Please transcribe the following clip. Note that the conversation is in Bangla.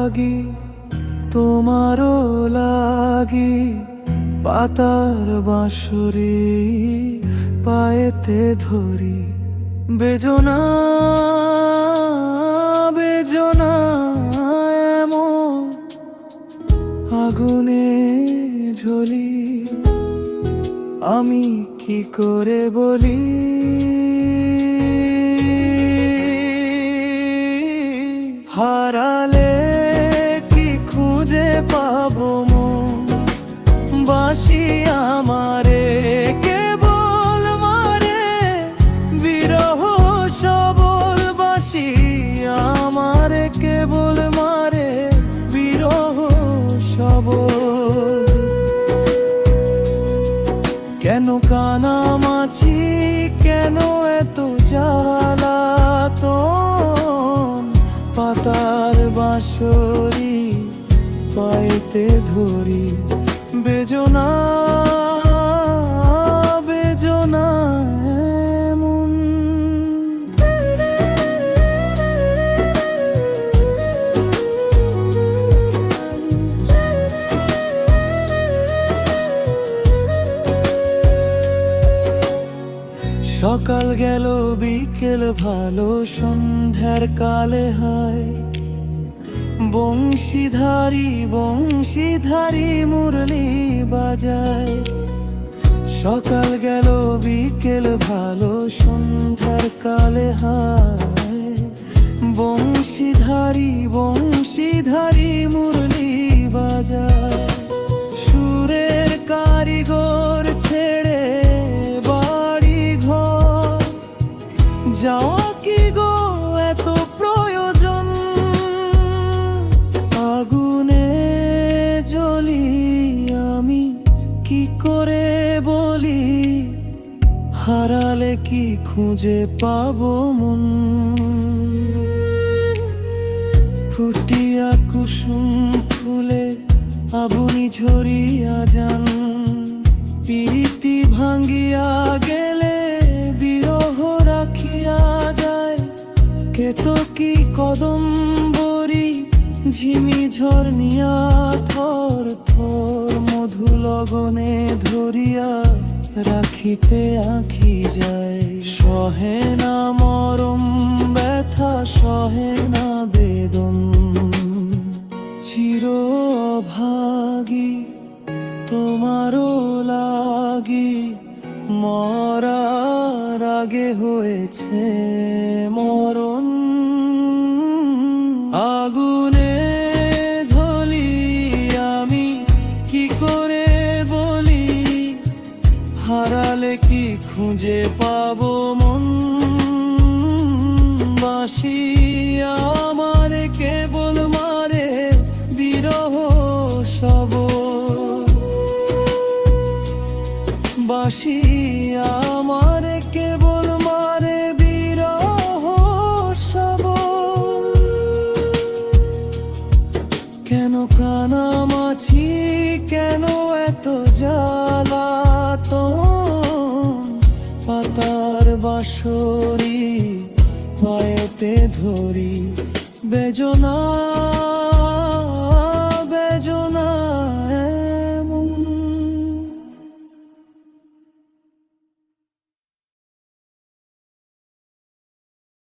লাগি তোমারও লাগি পাতার বাঁশরি পায়েতে ধরি বেজনা বেজনা এমন আগুনে ঝলি আমি কি করে বলি হারালে কি খুঁজে পাবো মন বাঁশি আমারে কেবল মারে বিরহ সবল বাঁশি আমারে কেবল মারে বিরহ সবল কেন কানামাছি কেন এত জ্বালাতন পাতার বাঁশরি পাইতে ধরি বেজনা বেজনা এমন সকাল গেল বিকেল ভালো সন্ধ্যার কালে হয় বংশীধারী বংশীধারী মুরলি বাজায় সকাল গেল বিকেল ভালো সন্ধ্যার কালে হয় বংশীধারী বংশীধারী মুরলি বাজায় সুরের কারিগর ছেড়ে বাড়ি ঘর যাওয়া কি গো এত প্রয়োজন আগুনে জ্বলি আমি কি করে বলি হারালে কি খুঁজে পাবো মন ফুটিয়া কুসুম ফুলে আবুনি ঝরিয়া যান প্রীতি ভাঙ্গিয়া গেলে বিরহ রাখিয়া যায় কেতকী কদম্বরী ঝিমি ঝর্ণিয়া থর থর মধু লগনে ধরিয়া রাখিতে আঁখি যায় সহে না মরম ব্যথা সহে না বেদন চির অভাগী তোমারও লাগি মরার আগে হয়েছে মরণ আগুনে ধলি আমি কি করে বলি হারালে কি খুঁজে পাবো মন বাঁশি আমার কেবল মারে বিরহ সবল বাঁশি আমার কেবল মারে বিরহ সবল কেন কানামাছি কেন এত জ্বালাতন পাতার বাঁশরি পায়েতে ধরি বেজনা